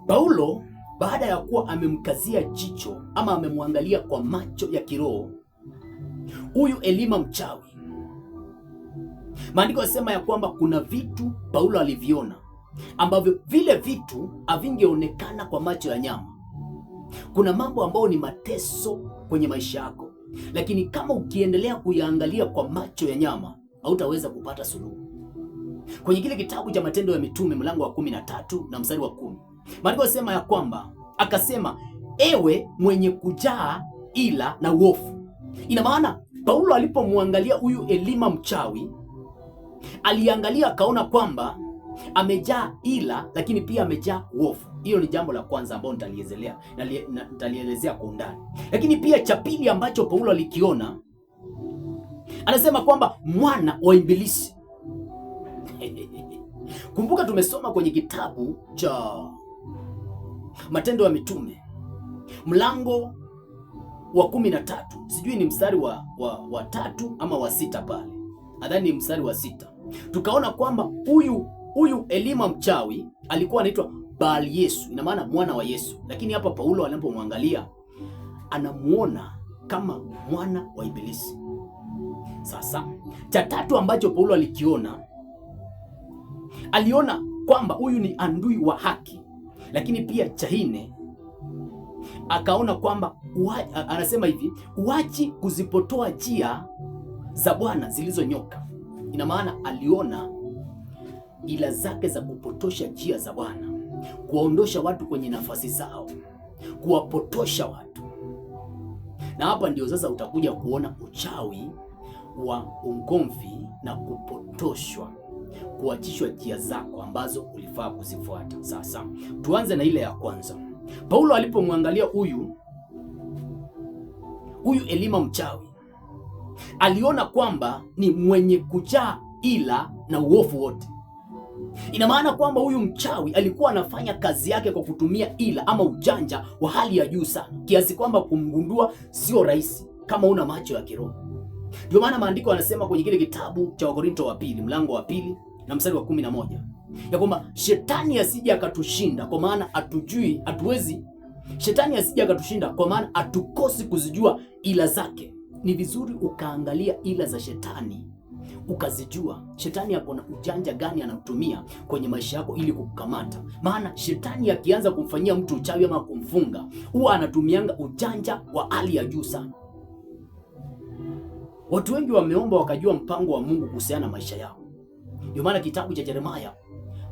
Paulo baada ya kuwa amemkazia jicho ama amemwangalia kwa macho ya kiroho huyu Elima mchawi, maandiko yasema ya kwamba kuna vitu Paulo aliviona ambavyo vile vitu havingeonekana kwa macho ya nyama. Kuna mambo ambayo ni mateso kwenye maisha yako, lakini kama ukiendelea kuyaangalia kwa macho ya nyama hautaweza kupata suluhu. Kwenye kile kitabu cha Matendo ya Mitume mlango wa 13 na mstari wa 10, maandiko yasema ya kwamba akasema, ewe mwenye kujaa ila na uovu. Ina maana Paulo alipomwangalia huyu Elima mchawi, aliangalia akaona kwamba amejaa ila, lakini pia amejaa uovu. Hiyo ni jambo la kwanza ambalo nitalielezea kwa undani. Lakini pia cha pili ambacho Paulo alikiona, anasema kwamba mwana wa Ibilisi. Kumbuka tumesoma kwenye kitabu cha Matendo ya Mitume mlango wa 13, sijui ni mstari wa 3 ama wa 6 pale, nadhani ni mstari wa 6. Tukaona kwamba huyu Elima mchawi alikuwa anaitwa Baal Yesu, ina maana mwana wa Yesu, lakini hapa Paulo anapomwangalia anamuona kama mwana wa Ibilisi. Sasa cha tatu ambacho Paulo alikiona, aliona kwamba huyu ni andui wa haki, lakini pia cha nne akaona kwamba anasema hivi, uachi kuzipotoa njia za Bwana zilizonyoka. Ina maana aliona ila zake za kupotosha njia za Bwana, kuwaondosha watu kwenye nafasi zao, kuwapotosha watu. Na hapa ndio sasa utakuja kuona uchawi wa ugomvi na kupotoshwa, kuachishwa njia zako ambazo ulifaa kuzifuata. Sasa tuanze na ile ya kwanza. Paulo alipomwangalia huyu Elima mchawi, aliona kwamba ni mwenye kujaa ila na uovu wote. Ina maana kwamba huyu mchawi alikuwa anafanya kazi yake kwa kutumia ila ama ujanja wa hali ya juu sana, kiasi kwamba kumgundua sio rahisi kama una macho ya kiroho. Ndio maana maandiko yanasema kwenye kile kitabu cha Wakorintho wa pili mlango wa 2 na mstari wa 11 ya kwamba shetani asije akatushinda kwa maana shetani asije akatushinda kwa maana hatukosi kuzijua ila zake. Ni vizuri ukaangalia ila za shetani, ukazijua shetani ako na ujanja gani anatumia kwenye maisha yako ili kukukamata. Maana shetani akianza kumfanyia mtu uchawi ama kumfunga, huwa anatumianga ujanja wa hali ya juu sana. Watu wengi wameomba wakajua mpango wa Mungu kuhusiana na maisha yao. Ndio maana kitabu cha Yeremia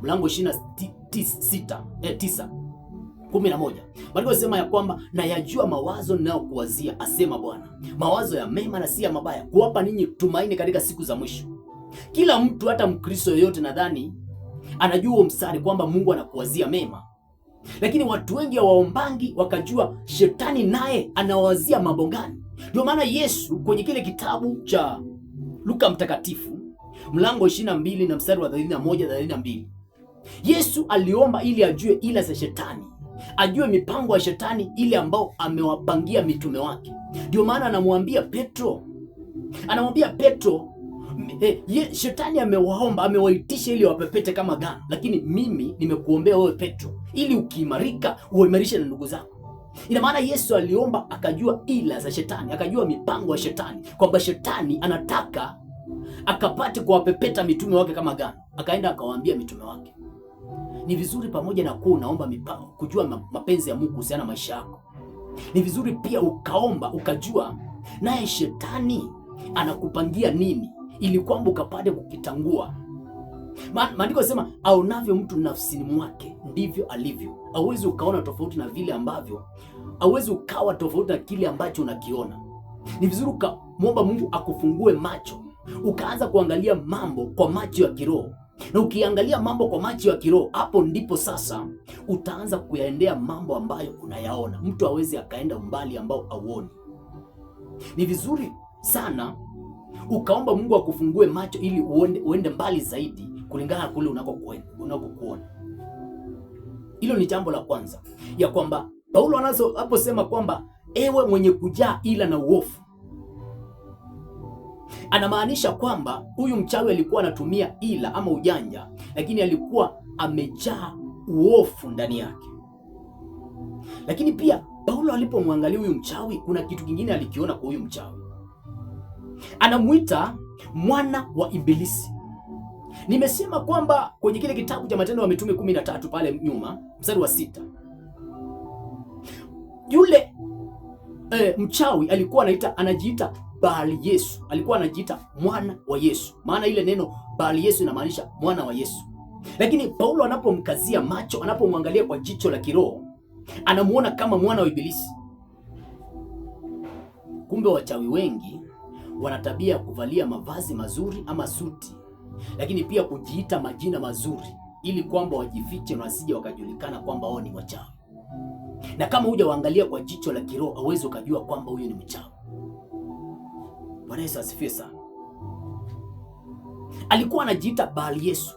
mlango 9:11 bali wasema ya kwamba na yajua mawazo ninayokuwazia, asema Bwana, mawazo ya mema na si ya mabaya, kuwapa ninyi tumaini katika siku za mwisho. Kila mtu, hata Mkristo yoyote nadhani anajua mstari kwamba Mungu anakuwazia mema, lakini watu wengi hawaombangi wakajua shetani naye anawazia mambo gani. Ndio maana Yesu kwenye kile kitabu cha Luka mtakatifu mlango 22 na mstari wa 31-32, Yesu aliomba ili ajue ila za shetani, ajue mipango ya shetani ile ambao amewapangia mitume wake. Ndio maana anamwambia Petro, shetani amewaomba, amewaitisha ili wapepete kama gano, lakini mimi nimekuombea wewe Petro, ili ukiimarika uimarishe na ndugu zako. Ina maana Yesu aliomba akajua ila za shetani, akajua mipango ya shetani, kwamba shetani anataka akapate kuwapepeta mitume wake kama gano. Akaenda akawaambia mitume wake. Ni vizuri pamoja na kuwa unaomba mipango, kujua mapenzi ya Mungu kuhusiana na maisha yako, ni vizuri pia ukaomba ukajua naye shetani anakupangia nini, ili kwamba ukapate kukitangua. Maandiko yanasema aonavyo mtu nafsini mwake ndivyo alivyo. Hauwezi ukaona tofauti na vile ambavyo, hauwezi ukawa tofauti na kile ambacho unakiona. Ni vizuri ukamwomba Mungu akufungue macho, ukaanza kuangalia mambo kwa macho ya kiroho. Na ukiangalia mambo kwa macho ya kiroho, hapo ndipo sasa utaanza kuyaendea mambo ambayo unayaona. Mtu hawezi akaenda umbali ambao hauoni. Ni vizuri sana ukaomba Mungu akufungue macho ili uende mbali zaidi kulingana na kule unakokuona. Hilo ni jambo la kwanza, ya kwamba Paulo anaposema kwamba ewe mwenye kujaa ila na uovu, anamaanisha kwamba huyu mchawi alikuwa anatumia ila ama ujanja, lakini alikuwa amejaa uovu ndani yake. Lakini pia Paulo alipomwangalia huyu mchawi, kuna kitu kingine alikiona kwa huyu mchawi. Anamuita mwana wa Ibilisi. Nimesema kwamba kwenye kile kitabu cha Matendo ya Mitume 13 pale nyuma mstari wa 6, yule mchawi alikuwa anajiita Baali Yesu, alikuwa anajiita mwana wa Yesu, maana ile neno Baali Yesu inamaanisha mwana wa Yesu. Lakini Paulo anapomkazia macho, anapomwangalia kwa jicho la kiroho, anamuona kama mwana wa Ibilisi. Kumbe wachawi wengi wana tabia ya kuvalia mavazi mazuri ama suti, lakini pia kujiita majina mazuri ili kwamba wajifiche na wasije wakajulikana kwamba wao ni wachawi. Na kama huja waangalia kwa jicho la kiroho, hauwezi ukajua kwamba huyu ni mchawi. Bwana Yesu asifiwe sana. Alikuwa anajiita Baali Yesu,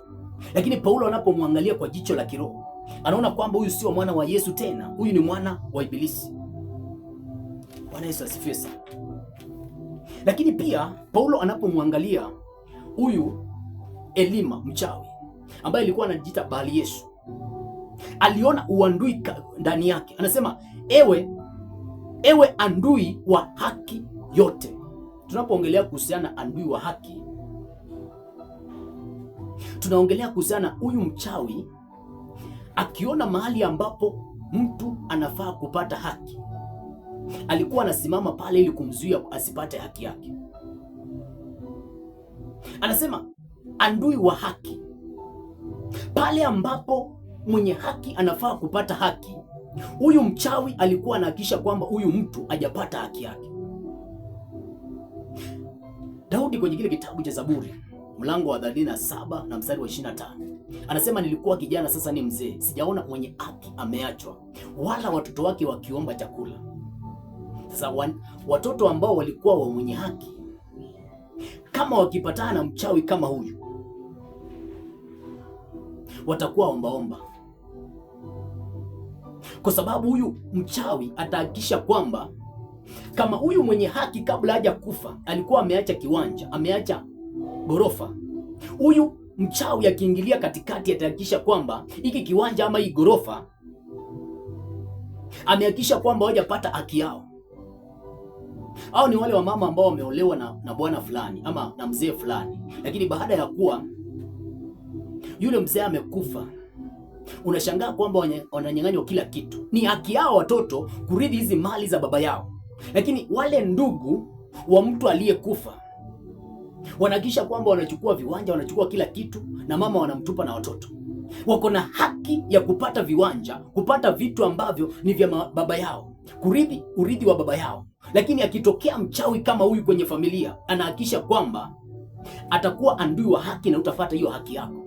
lakini Paulo anapomwangalia kwa jicho la kiroho, anaona kwamba huyu sio mwana wa Yesu tena, huyu ni mwana wa Ibilisi. Bwana Yesu asifiwe sana. Lakini pia Paulo anapomwangalia huyu Elima mchawi ambaye alikuwa anajiita Baali Yesu, aliona uandui ndani yake. Anasema ewe andui wa haki yote. Tunapoongelea kuhusiana na andui wa haki, tunaongelea kuhusiana huyu mchawi akiona mahali ambapo mtu anafaa kupata haki, alikuwa anasimama pale ili kumzuia asipate haki yake. Anasema andui wa haki, pale ambapo mwenye haki anafaa kupata haki, huyu mchawi alikuwa anahakikisha kwamba huyu mtu hajapata haki yake. Daudi kwenye kile kitabu cha Zaburi mlango wa 37 na mstari wa 25 anasema, nilikuwa kijana, sasa ni mzee, sijaona mwenye haki ameachwa, wala watoto wake wakiomba chakula. Sasa watoto ambao walikuwa wa mwenye haki, kama wakipatana na mchawi kama huyu, watakuwa ombaomba, kwa sababu huyu mchawi atahakikisha kwamba kama huyu mwenye haki kabla haja kufa alikuwa ameacha kiwanja, ameacha gorofa, huyu mchawi akiingilia katikati atahakikisha kwamba hiki kiwanja ama hii gorofa amehakikisha kwamba hawajapata haki yao. Hao ni wale wa mama ambao wameolewa na bwana fulani ama na mzee fulani, lakini baada ya kuwa yule mzee amekufa, unashangaa kwamba wananyang'anywa kila kitu. Ni haki yao watoto kurithi hizi mali za baba yao, lakini wale ndugu wa mtu aliyekufa wanahakikisha kwamba wanachukua viwanja, wanachukua kila kitu, na mama wanamtupa na watoto. Wako na haki ya kupata viwanja, kupata vitu ambavyo ni vya baba yao, kurithi urithi wa baba yao. Lakini akitokea mchawi kama huyu kwenye familia, anahakikisha kwamba atakuwa andui wa haki na utafuata hiyo haki yako.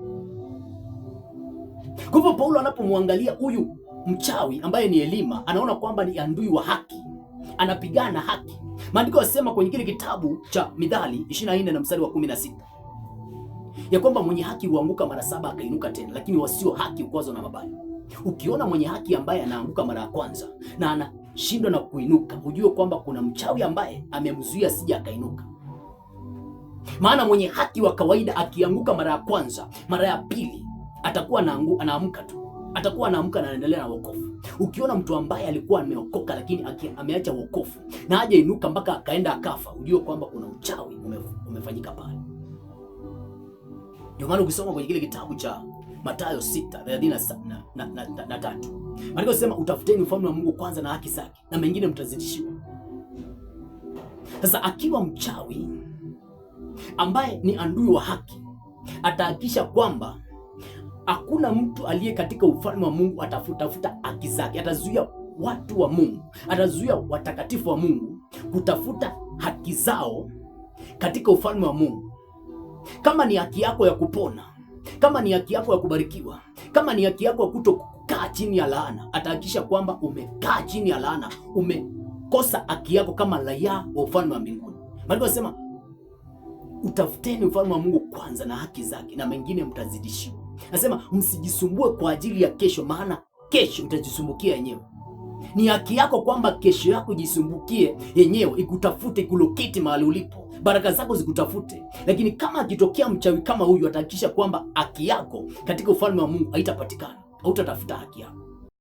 Kwa hivyo Paulo anapomwangalia huyu mchawi ambaye ni Elima, anaona kwamba ni andui wa haki, anapigana haki. Maandiko yanasema kwenye kile kitabu cha Mithali 24 na mstari wa 16 ya kwamba mwenye haki huanguka mara 7 akainuka tena, lakini wasio haki hukwazwa na mabaya. Ukiona mwenye haki ambaye anaanguka mara ya kwanza na anashindwa na kuinuka, ujue kwamba kuna mchawi ambaye amemzuia sija akainuka. Maana mwenye haki wa kawaida akianguka mara ya kwanza, mara ya pili atakuwa anaamka tu, atakuwa anaamka na anaendelea na wokovu. Ukiona mtu ambaye alikuwa ameokoka lakini ameacha wokovu na hajainuka mpaka akaenda akafa, ujue kwamba kuna uchawi umefanyika pale. Ndio maana ukisoma kwenye kile kitabu cha Mathayo 6:33 maandiko yanasema, utafuteni ufalme wa Mungu kwanza na haki zake, na mengine mtazidishiwa. Sasa akiwa mchawi ambaye ni andui wa haki, atahakikisha kwamba hakuna mtu aliye katika ufalme wa Mungu atafutafuta haki zake. Atazuia watu wa Mungu, atazuia watakatifu wa Mungu kutafuta haki zao katika ufalme wa Mungu. Kama ni haki yako ya kupona, kama ni haki yako ya kubarikiwa, kama ni haki yako ya kutokaa chini ya laana, atahakikisha kwamba umekaa chini ya laana, umekosa haki yako kama raia wa ufalme wa mbinguni. Maandiko yanasema, utafuteni ufalme wa Mungu kwanza na haki zake, na mengine mtazidishiwa. Nasema msijisumbue kwa ajili ya kesho, maana kesho utajisumbukia yenyewe. Ni haki yako kwamba kesho yako jisumbukie yenyewe, ikutafute, ikuloketi mahali ulipo, baraka zako zikutafute. Lakini kama akitokea mchawi kama huyu, atahakikisha kwamba haki yako katika ufalme wa Mungu haitapatikana, hautatafuta haki yako.